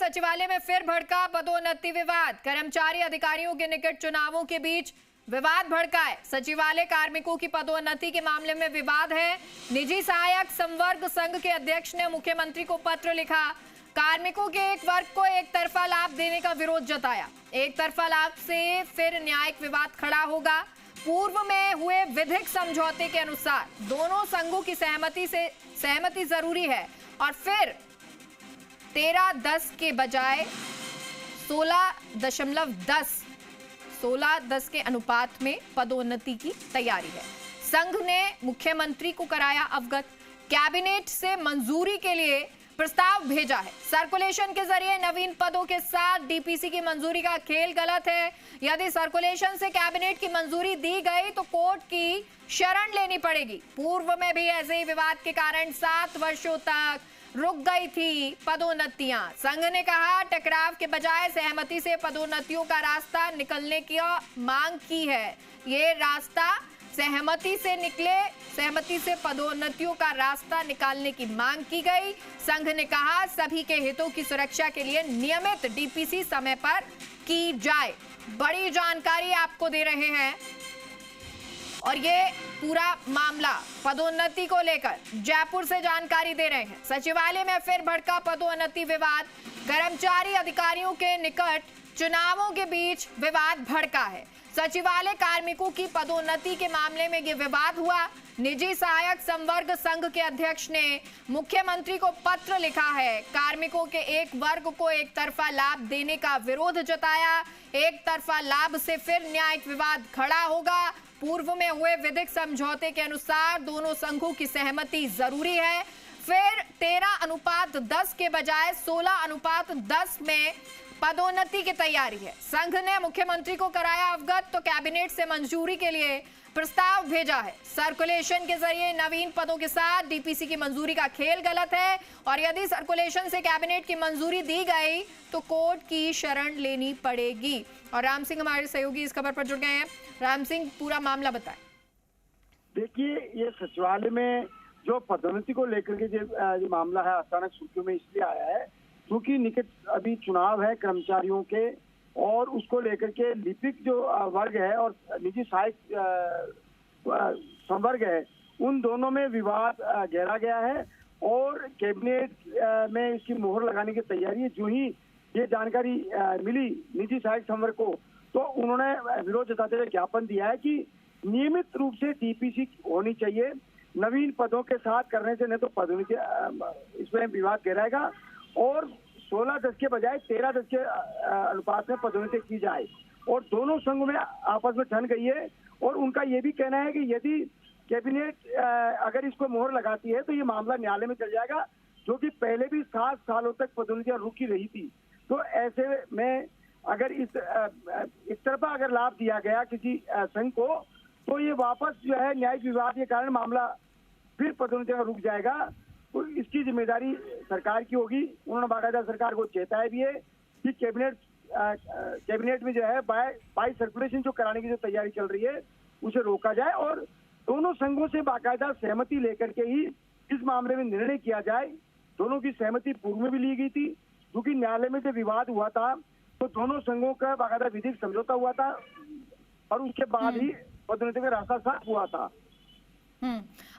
सचिवालय में फिर भड़का पदोन्नति विवाद। कर्मचारी अधिकारियों के निकट चुनावों के बीच विवाद भड़का है। सचिवालय कार्मिकों की पदोन्नति के मामले में विवाद है। निजी सहायक संवर्ग संघ के अध्यक्ष ने मुख्यमंत्री को पत्र लिखा। कार्मिकों के एक वर्ग को एक तरफा लाभ देने का विरोध जताया। एक तरफा लाभ से फिर न्यायिक विवाद खड़ा होगा। पूर्व में हुए विधिक समझौते के अनुसार दोनों संघों की सहमति जरूरी है और फिर 13-10 के बजाय 16-10 के अनुपात में पदोन्नति की तैयारी है। संघ ने मुख्यमंत्री को कराया अवगत। कैबिनेट से मंजूरी के लिए प्रस्ताव भेजा है। सर्कुलेशन के जरिए नवीन पदों के साथ डीपीसी की मंजूरी का खेल गलत है। यदि सर्कुलेशन से कैबिनेट की मंजूरी दी गई तो कोर्ट की शरण लेनी पड़ेगी। पूर्व में भी ऐसे ही विवाद के कारण 7 वर्षों तक रुक गई थी पदोन्नतियां। संघ ने कहा टकराव के बजाय सहमति से पदोन्नतियों का रास्ता निकलने की मांग की है। ये रास्ता सहमति से पदोन्नतियों का रास्ता निकालने की मांग की गई। संघ ने कहा सभी के हितों की सुरक्षा के लिए नियमित डीपीसी समय पर की जाए। बड़ी जानकारी आपको दे रहे हैं और ये पूरा मामला पदोन्नति को लेकर जयपुर से जानकारी दे रहे हैं। सचिवालय में फिर भड़का पदोन्नति विवाद। कर्मचारी अधिकारियों के निकट चुनावों के बीच विवाद भड़का है। सचिवालय कार्मिकों की पदोन्नति के मामले में यह विवाद हुआ। निजी सहायक संवर्ग संघ के अध्यक्ष ने मुख्यमंत्री को पत्र लिखा है। कार्मिकों के एक वर्ग को एक तरफा लाभ देने का विरोध जताया। एक तरफा लाभ से फिर न्यायिक विवाद खड़ा होगा। पूर्व में हुए विधिक समझौते के अनुसार दोनों संघों की सहमति जरूरी है। फिर 13:10 के बजाय 16:10 में पदोन्नति की तैयारी है। संघ ने मुख्यमंत्री को कराया अवगत तो कैबिनेट से मंजूरी के लिए प्रस्ताव भेजा है। सर्कुलेशन के जरिए नवीन पदों के साथ डीपीसी की मंजूरी का खेल गलत है और यदि सर्कुलेशन से कैबिनेट की मंजूरी दी गई तो कोर्ट की शरण लेनी पड़ेगी। और राम सिंह हमारे सहयोगी इस खबर पर जुड़ गए हैं। राम सिंह, पूरा मामला बताएं। देखिए, ये सचिवालय में जो पदोन्नति को लेकर के जो मामला है अचानक सुर्खियों में इसलिए आया है क्योंकि निकट अभी चुनाव है कर्मचारियों के और उसको लेकर के लिपिक जो वर्ग है और निजी सहायक संवर्ग है उन दोनों में विवाद गहरा गया है और कैबिनेट में इसकी मोहर लगाने की तैयारी है। जो ही ये जानकारी मिली निजी सहायक संवर्ग को तो उन्होंने विरोध जताते हुए ज्ञापन दिया है कि नियमित रूप से डीपीसी होनी चाहिए। नवीन पदों के साथ करने से नहीं तो पदोन्नति इसमें विवाद गहराएगा और 16-10 के बजाय 13-10 के अनुपात में पदोन्नति की जाए। और दोनों संघ में आपस में ठन गई है और उनका ये भी कहना है कि यदि कैबिनेट अगर इसको मोहर लगाती है तो ये मामला न्यायालय में चल जाएगा, जो कि पहले भी 7 सालों तक पदोन्नतियां रुकी रही थी। तो ऐसे में अगर इस तरफा अगर लाभ दिया गया किसी संघ को तो ये वापस जो है न्यायिक विवाद के कारण मामला फिर पदोन्नति रुक जाएगा। तो इसकी जिम्मेदारी सरकार की होगी। उन्होंने बाकायदा सरकार को चेताया भी है कि कैबिनेट में जो है बाई सर्कुलेशन जो कराने की जो तैयारी चल रही है उसे रोका जाए और दोनों संघों से बाकायदा सहमति लेकर के ही इस मामले में निर्णय किया जाए। दोनों की सहमति पूर्व में भी ली गई थी क्योंकि न्यायालय में जब विवाद हुआ था तो दोनों संघों का बाकायदा विधिक समझौता हुआ था और उसके बाद ही पदोन्नति का रास्ता साफ हुआ था।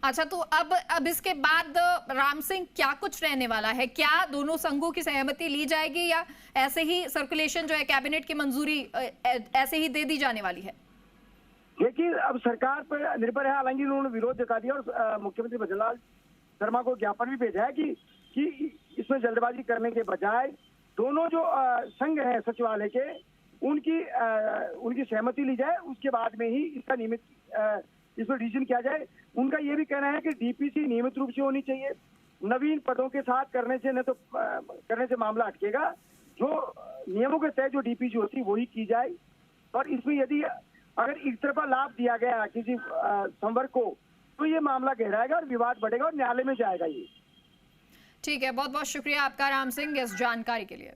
अच्छा, तो अब इसके बाद राम सिंह क्या कुछ रहने वाला है? क्या दोनों संघों की सहमति ली जाएगी या ऐसे ही सर्कुलेशन जो है कैबिनेट की मंजूरी ऐसे ही दे दी जाने वाली है? देखिए, अब सरकार पर निर्भर है। हालांकि उन्होंने विरोध जता दिया और मुख्यमंत्री भजनलाल शर्मा को ज्ञापन भी भेजा है कि इसमें जल्दबाजी करने के बजाय दोनों जो संघ है सचिवालय के उनकी सहमति ली जाए, उसके बाद में ही इसका नियमित इसमें डिसीजन किया जाए। उनका ये भी कहना है कि डीपीसी नियमित रूप से होनी चाहिए। नवीन पदों के साथ करने से मामला अटकेगा। जो नियमों के तहत जो डीपीसी होती है वही की जाए और इसमें यदि अगर एक तरफा लाभ दिया गया किसी संवर्ग को तो ये मामला गहराएगा और विवाद बढ़ेगा और न्यायालय में जाएगा ये। ठीक है, बहुत बहुत शुक्रिया आपका राम सिंह इस जानकारी के लिए।